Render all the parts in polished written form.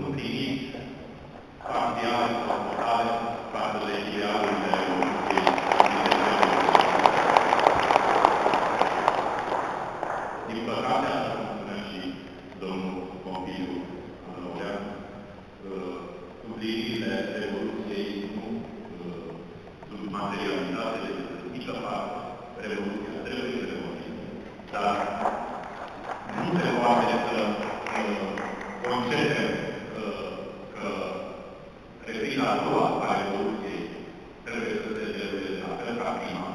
împlinit parțial sau total față de idealurile Revoluției. Din păcate, așa cum spunea și domnul Pompiliu Alogean, împlinirile Revoluției nu sunt materializate de nicio parte. Revoluția trebuie să revoluție. Dar nu se poate să concepem că repriza a doua a Revoluției trebuie să se derulează la fel ca prima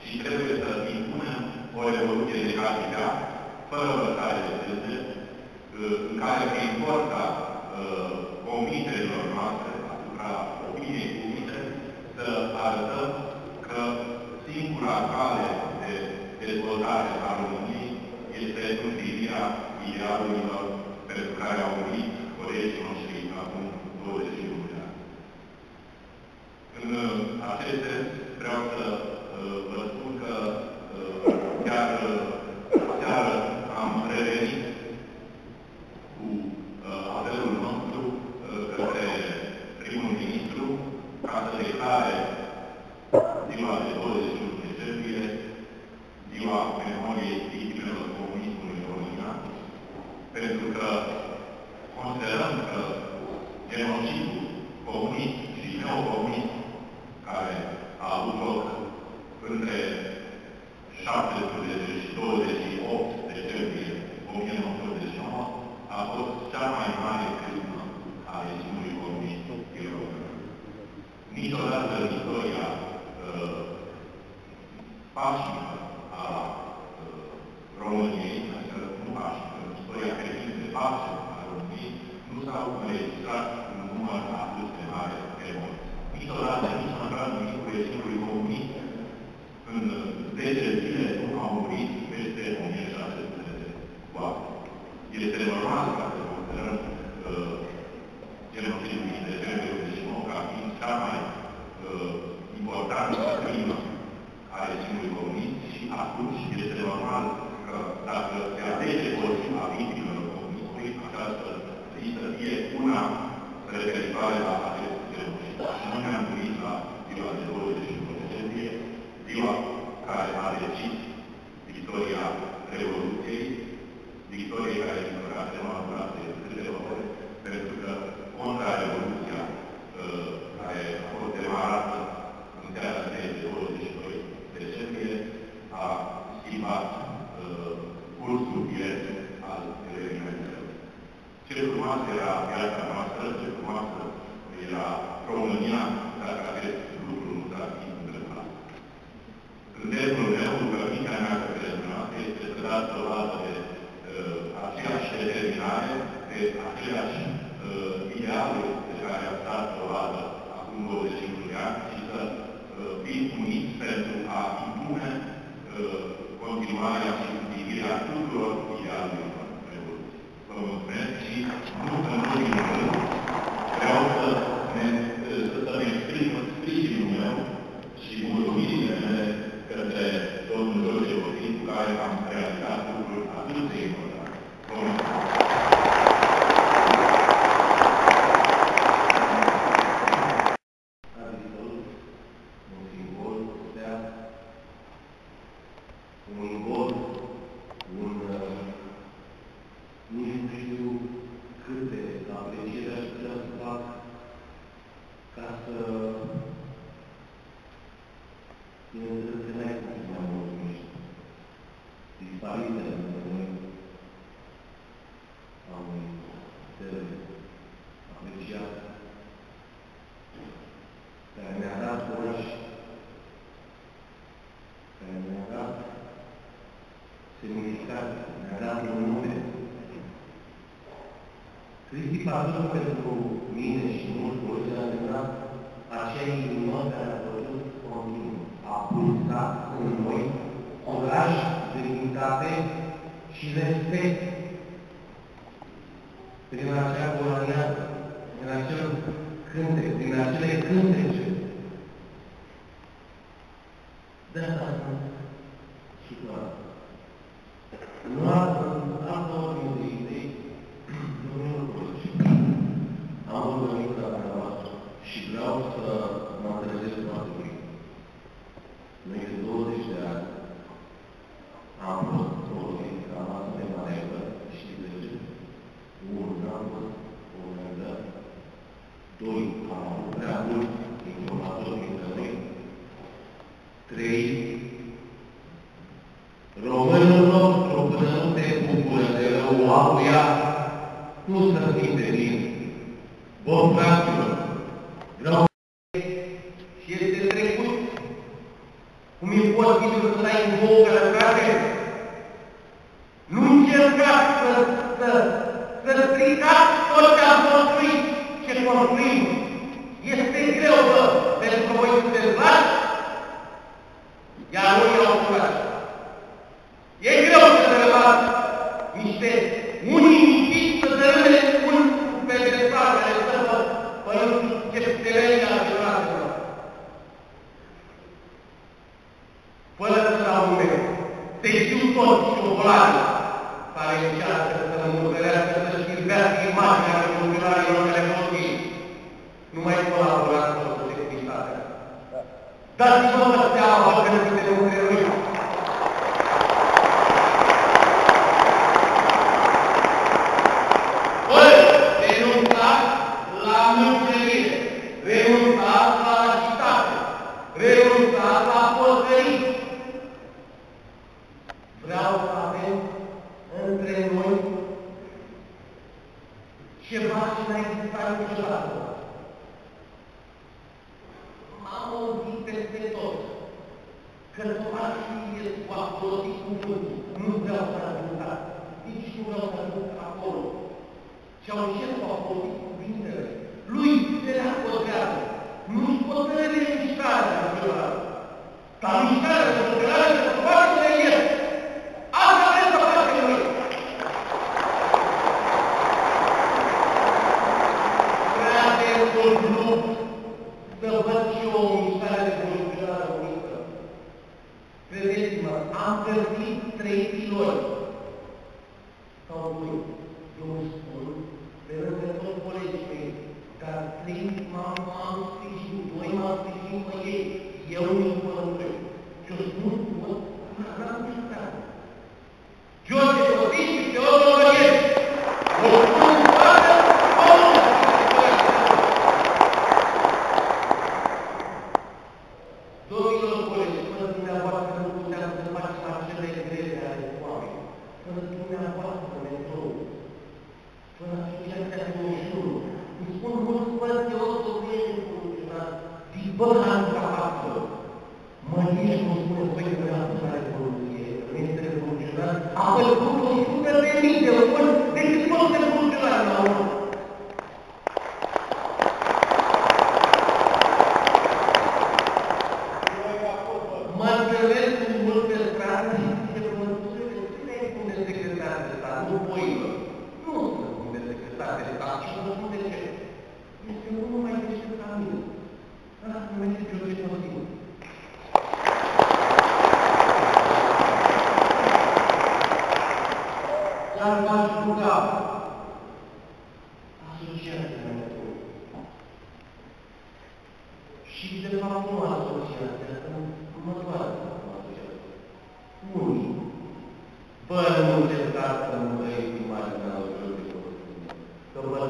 și trebuie să impunem o Revoluție de capital, fără lăsare de teze, în care, prin forța convingerilor noastre asupra opiniei publice, să arătăm că singura cale de dezvoltare a României este împlinirea idealurilor pentru care au murit colegii noștri acum 21 de ani. În acest sens, vreau să vă spun că chiar seară am revenit cu apelul nostru către primul ministru ca să declare ziua de 21 decembrie, ziua memoriei victimelor comunismului în România, pentru că considerăm că genocidul comunist și neocomunist care a avut loc între 17 și 28 decembrie 1989 a fost cea mai mare crimă a regimului comunist din România. Niciodată în istoria pașnică a României, adică nu pașnică, în istoria creștină de pace a României, nu s-au înregistrat un număr atât de mare de morți. Niciodată, nici măcar în timpul regimului comunist, în 10 zile nu au murit peste 1600 de oameni. Este normal ca să considerăm genocidul din decembrie 89 ca fiind cea mai importantă crimă a regimului comunist și atunci este normal că dacă se alege o zi a victimelor comunismului, această zi să fie una referitoare la acest genocid. Și noi ne-am gândit la ziua de 21 decembrie, ziua care a decis victoria Revoluției, victorie care, din păcate, nu a durat de câteva ore, pentru că contra-revoluția care a fost demarată în seara de 22 decembrie a schimbat cursul direct al evenimentelor. Ce frumoasă era viața noastră, ce frumoasă era România, dacă acest lucru nu s-ar fi întâmplat. Îndemnul meu, rugămintea mea către dumneavoastră este să dați dovadă de aceeași determinare, de aceleași idealuri de care ați dat dovadă acum 25 de ani și să fiți uniți pentru a impune continuarea și împlinirea tuturor idealurilor Revoluției. Vă mulțumesc și nu în ultimul rând vreau să-mi exprim sprijinul meu și mulțumirile mele către domnul George Botin, cu care am realizat lucruri atât de importante. Vă mulțumesc! Cristifatul pentru mine și mulți colegi a însemnat acea inimă care a văzut continuu. A pulsat în noi curaj, demnitate și respect prin acea colonială, prin acel cântec, prin acele cântece. De asta sunt și clar. Nu am altă ordine de idei, domnul nu să fim de mine. Bun, fraților, vreau și este trecut. Cum e posibil să dai în două călăcate? Nu încercați să stricați tot ce am construit, ce construim. Este greu, bă, pentru că voi sunteți lași, iar unii au curaj. E greu să relevați niște unii nimiciți să dărâme un pedestal care stă pe nu știu ce terenii adevăraților. Fără să dau numele, te știu tot șocolade care încearcă să înmulțărească, să știrbească imaginea funcționarilor care pot fi. Nu mai colaborați cu securitatea. Dați-vă seama că nu suntem între noi. Renunțați la mâncerire, renunțați la agitate, renunțați la porcării. Vreau să avem între noi ceva ce n-a existat niciodată. M-am auzit peste tot că tovarășii v-a folosit cuvântul. Nu vreau să ajungați, nici nu vreau să ajung acolo. Și au început să folosit cuvintele. Lui se le acordrează. Nu-și potărele mișcarea națională. Dar mișcarea națională se face de el. Asta vrem să facem noi. Prea de mult lupt să văd și eu o mișcare de conjuncturală unică. Credeți-mă, am găsit 3 piloni. Sau 2. Eu îmi spun, pe lângă toți colegii mei, dar 3 m-am sprijinit, 2 m-am sprijinit pe ei, eu nu-i părântui. Și-o spun, n-am niciodată. George Copii și Teodor Mărieri. O spun în toată, omul Domnilor colegi, fără dumneavoastră nu puteam să facem acele grele ale oameni. Fără dumneavoastră metrou. Fără asociația de ușurul. Îmi spun mulți părți de o sovietă funcționat. Zic, bă, hancapață. Măriș nu spune, băi, că mi-a spus la revoluție, că nu este revoluționat. A făcut 100.000 de ori decât toți revoluționari la urmă. Mă întâlnesc cu multe stradă și zice, măsurile, cine e cum de secretar de stat? Nu boilor. Nu sunt cum de secretar de stat, și vă spun de ce. Este unul mai deștept ca mine. Ăla se numește George Copii. Dar v-aș ruga asociația mea. Și de fapt nu asociația, că mă doare asociația. Unii. Bă, nu încercați să mă trăiți imaginea lui George Copii. Că vă